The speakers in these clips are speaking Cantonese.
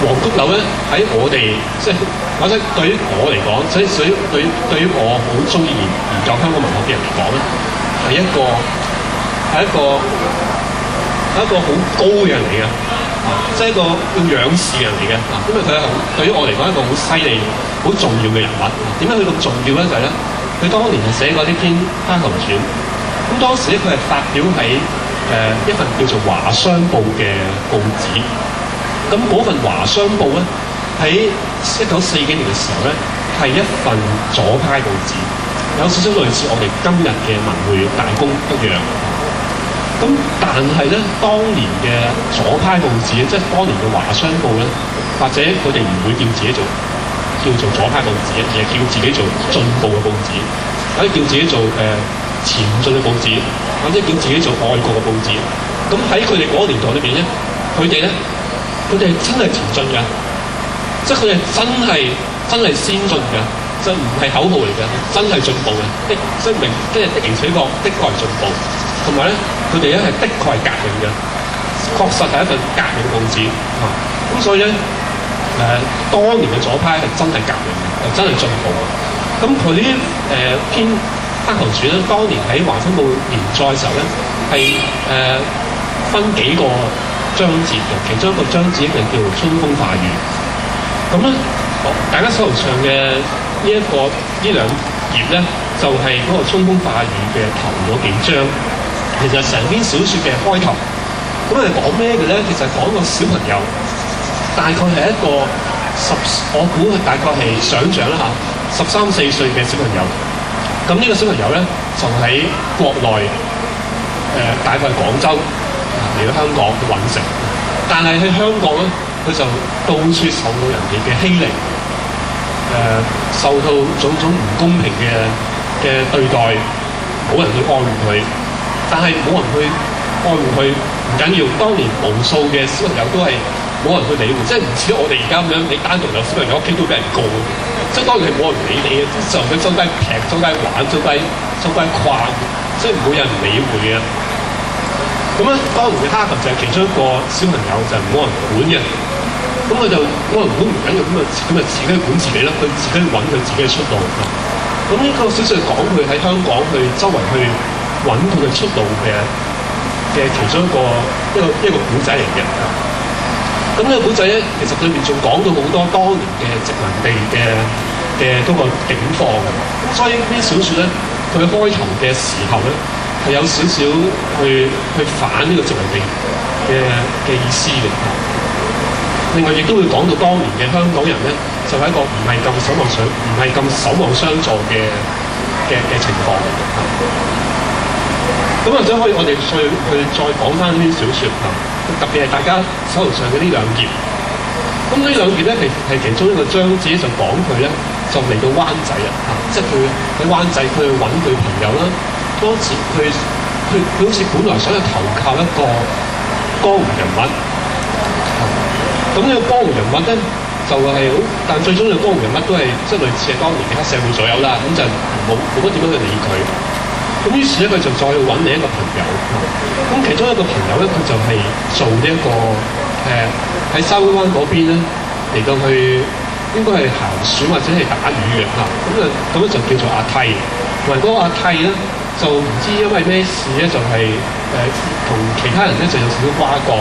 黃菊柳咧喺我哋即係或者對於我嚟講，即係對於我好中意研究香港文學嘅人嚟講咧，係一個好高嘅人嚟嘅，即係一個要仰視嘅人嚟嘅。因為佢係對於我嚟講一個好犀利、好重要嘅人物。點解佢咁重要咧？就係咧，佢當年係寫過呢篇《蝦球傳》。咁當時咧，佢係發表喺一份叫做《華商報》嘅報紙。咁嗰份《華商報》咧，喺1940幾年嘅時候咧，係一份左派報紙，有少少類似我哋今日嘅《文匯大公》一樣。咁但係咧，當年嘅左派報紙即係當年嘅《華商報》咧，或者佢哋唔會叫自己叫做左派報紙，而係叫自己做進步嘅報紙，或者叫自己做前進嘅報紙，或者叫自己做愛國嘅報紙。咁喺佢哋嗰個年代裏邊咧，佢哋係真係前進嘅，即係佢哋真係先進嘅，即係唔係口號嚟嘅，真係進步嘅，即係的而且確的確係進步，同埋咧佢哋咧係的確係革命嘅，確實係一份革命報紙嚇。咁所以咧當年嘅左派係真係革命嘅，係真係進步嘅。咁佢呢篇《蝦球傳》咧，當年喺《華商報》連載嘅時候咧，係分幾個章節嘅，其中一個章節就叫做《春風化雨》。咁咧，大家手頭上嘅呢兩頁咧，就係嗰個《春風化雨》嘅頭嗰幾章。其實成篇小説嘅開頭，咁係講咩嘅咧？其實講個小朋友，大概係一個我估大概係想像啦嚇，13、14歲嘅小朋友。咁呢個小朋友咧，就喺國內大概係廣州嚟到香港去揾食，但係喺香港咧，佢就到處受到人哋嘅欺凌，受到種種唔公平嘅對待，冇人去愛護佢，但係冇人去愛護佢唔緊要。當年無數嘅小朋友都係冇人去理會，即係唔似我哋而家咁樣，你單獨有小朋友屋企都俾人告，即係當然係冇人理你嘅，啲細路仔周街劈、周街玩、周街跨，即係唔會有人理會嘅。咁咧，當年嘅蝦球就係其中一個小朋友，就係冇人管嘅。咁佢就冇人管唔緊要，咁就自己管自己啦。佢自己揾佢自己嘅出路。咁呢個小説講佢喺香港去周圍去揾佢嘅出路嘅其中一個古仔嚟嘅。咁呢個古仔咧，其實裏面仲講到好多當年嘅殖民地嘅嗰個境況。咁所以呢啲小説咧，佢開頭嘅時候咧，係有少少去反呢個殖民地嘅意思嘅。另外亦都會講到當年嘅香港人咧，就係一個唔係咁守望相助嘅情況嚟嘅。咁或者可以我哋去再講翻呢啲小説啊，特別係大家手頭上嘅呢兩頁。咁呢兩頁咧係其中一個章節，就講佢咧就嚟到灣仔啦嚇，即係佢喺灣仔佢去揾佢朋友啦。當時佢好似本來想去投靠一個江湖人物，咁呢個江湖人物咧就係好，但最終呢個江湖人物都係即係類似係當年嘅黑社會左右啦，咁就冇乜點樣去理佢。咁於是咧佢就再去揾另一個朋友，咁其中一個朋友咧佢就係做呢一個喺筲箕灣嗰邊咧嚟到去應該係行船或者係打魚嘅嚇，咁咧就叫做阿梯，同埋嗰個阿梯咧。就唔知因為咩事咧，就係同其他人咧就有少少瓜葛。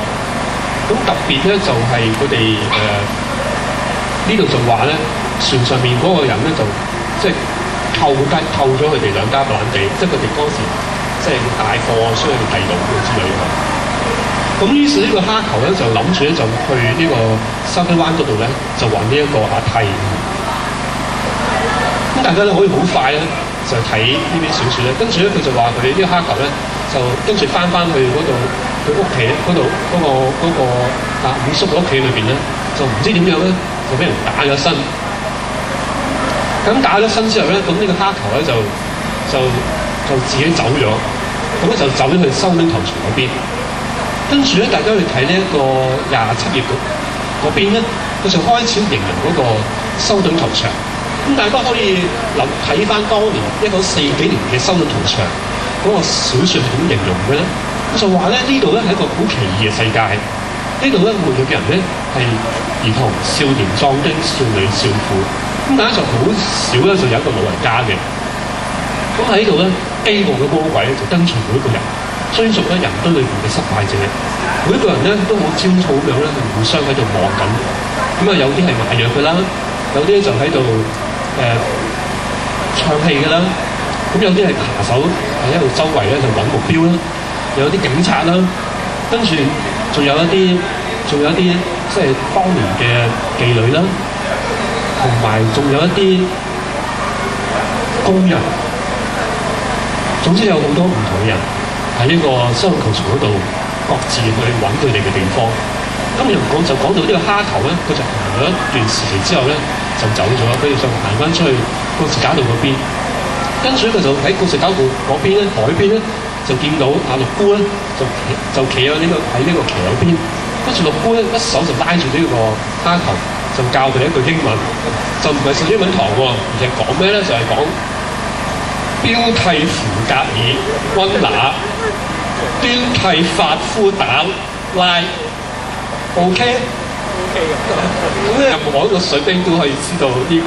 咁特別咧就係佢哋呢度就話咧，船上面嗰個人咧就即係扣咗佢哋兩家白蘭地，即係佢哋當時即係帶貨需要去第度之類嘅。咁於是呢個蝦球咧就諗住咧就去呢個筲箕灣嗰度咧就揾呢一個阿梯。咁大家咧可以好快咧。就睇呢啲小説咧，跟住咧佢就話佢呢個蝦球咧，就跟住翻去嗰度佢屋企嗰個五叔嘅屋企裏邊咧，就唔知點樣咧，就俾人打咗身。咁打咗身之後咧，咁呢個蝦球咧就自己走咗，咁咧就走咗去修頓球場嗰邊。跟住咧，大家去睇呢一個27頁嗰邊咧，佢就開始形容嗰個修頓球場。咁大家可以睇翻當年1940幾年嘅修頓球場嗰個小説係點形容嘅咧？佢就話咧呢度咧係一個好奇異嘅世界，呢度咧活躍嘅人咧係兒童、少年、壯丁、少女、少婦。咁但係就好少咧，就有一個老人家嘅。咁喺度咧，飢餓嘅魔鬼咧就跟隨每一個人，追逐咧人堆裏邊嘅失敗者。每一個人咧都好焦躁咁樣咧，互相喺度望緊。咁啊，有啲係賣藥嘅啦，有啲就喺度唱戲嘅啦。咁有啲係扒手喺度周圍咧就揾目標啦，有啲警察啦，跟住仲有一啲即係當年嘅妓女啦，同埋仲有一啲工人。總之有好多唔同嘅人喺呢個收容球場嗰度各自去揾佢哋嘅地方。咁又就講到呢個蝦頭咧，佢就行咗一段時期之後咧就走咗，佢就行翻出去告士打道嗰邊。跟住佢就喺告士打道嗰邊咧，海邊咧就見到阿六姑咧就企喺呢個騎樓邊。跟住六姑咧一手就拉住呢個蝦頭，就教佢一句英文，就唔係上英文堂喎，而係講咩咧？就係講標替符格爾溫拿，端替法夫打拉 ，OK 咁咧，任何一個水兵都可以知道呢一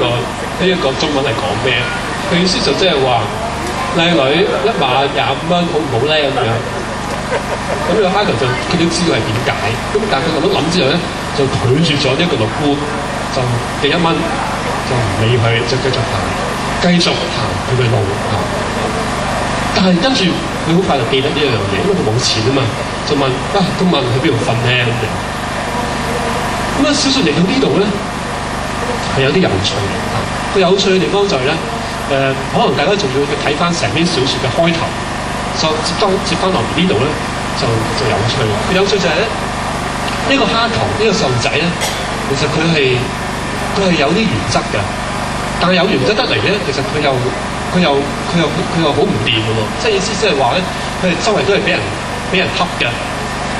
個中文係講咩。佢意思就即係話靚女一碼25蚊好唔好咧咁樣。咁呢個蝦頭就佢都知道係點解，咁但係佢諗之後咧就拒絕咗呢一個六姑，就俾1蚊，就唔理佢，就繼續行佢嘅路嚇。但係跟住佢好快就記得呢一樣嘢，因為佢冇錢啊嘛，就問都問佢邊度瞓咧咁樣。咁啊，小說嚟到呢度咧係有啲有趣嘅。佢有趣嘅地方就係咧，可能大家仲要去睇翻成篇小說嘅開頭，就接翻落嚟呢度咧就有趣。佢有趣就係咧呢個蝦頭呢個細路仔咧，其實佢係有啲原則嘅。但係有原則得嚟咧，其實佢又好唔掂嘅喎，即係意思即係話咧，佢哋周圍都係俾人恰嘅，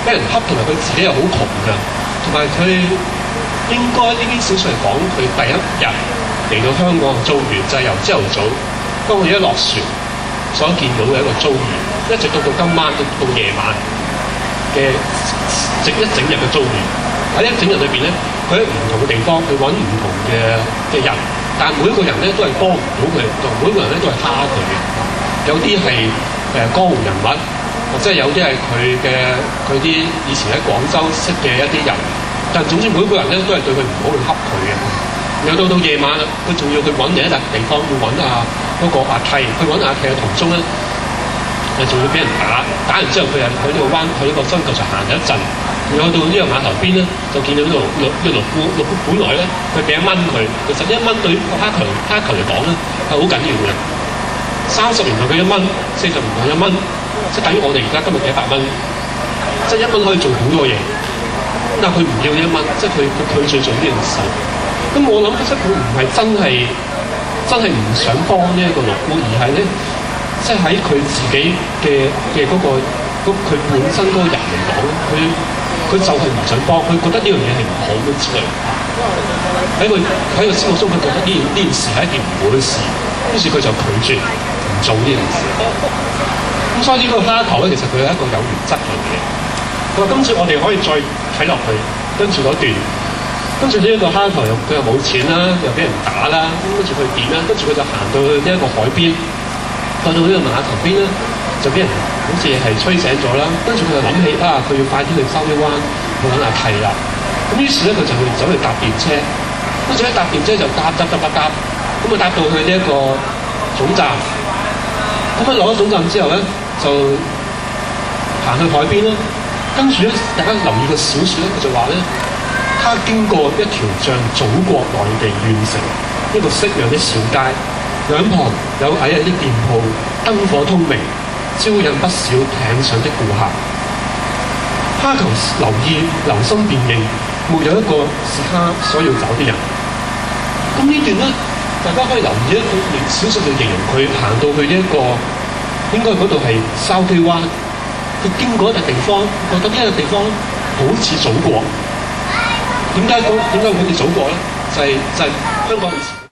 俾人恰，同埋佢自己又好窮嘅，同埋佢應該呢啲小說嚟講，佢第一日嚟到香港嘅遭遇就係由朝頭早當佢一落船所見到嘅一個遭遇，一直到今晚到夜晚嘅一整日嘅遭遇。喺一整日裏邊咧，佢喺唔同嘅地方去揾唔同嘅人。但每一個人咧都係幫唔到佢，每一個人咧都係蝦佢嘅。有啲係江湖人物，或者有啲係佢啲以前喺廣州識嘅一啲人。但總之每一個人咧都係對佢唔好去恰佢嘅。又到夜晚啦，佢仲要去揾另一笪地方，要揾嗰個阿契。去揾阿契嘅途中咧，仲要俾人打。打完之後，佢又喺呢個收容球場行咗一陣。去到呢個碼頭邊咧，就見到呢個六姑本來咧，佢俾1蚊佢，其實1蚊對於蝦球嚟講咧係好緊要嘅。30年後佢1蚊，40年後1蚊，即係等於我哋而家今日嘅100蚊，即係1蚊可以做好多嘢。但係佢唔要呢1蚊，即係佢拒絕做呢件事。咁我諗其實佢唔係真係唔想幫呢一個六姑，而係咧，即係喺佢自己嘅嗰個佢本身嗰個人嚟講咧，佢就係唔想幫，佢覺得呢樣嘢係唔好嘅之類。喺佢心目中，佢覺得呢件事係一件唔好嘅事，於是佢就拒絕唔做呢件事。咁所以呢個蝦頭咧，其實佢係一個有原則嘅嘢。佢話：今次我哋可以再睇落去，跟住嗰段，跟住呢一個蝦頭佢又冇錢啦，又俾人打啦，跟住佢點啦？跟住佢就行到去呢一個海邊，去到呢個碼頭邊咧，就俾人好似係吹醒咗啦。跟住佢就諗起佢要快啲去筲箕灣去揾阿契啦。咁於是咧，佢就走去搭電車，跟住咧搭電車就搭，咁啊搭到去呢一個總站。咁啊落咗總站之後咧，就行去海邊啦。跟住咧，大家留意個小説咧，佢就話咧，他經過一條像祖國內地縣城一個式樣的小街，兩旁有矮矮的店鋪，燈火通明，招引不少艇上的顧客。蝦球留心辨認，沒有一個是他所要找的人。咁呢段咧，大家可以留意一個小説就形容佢行到去呢一個，應該嗰度係筲箕灣。佢經過一笪地方，覺得呢一個地方好似祖國。點解好似祖國咧？就係香港以前。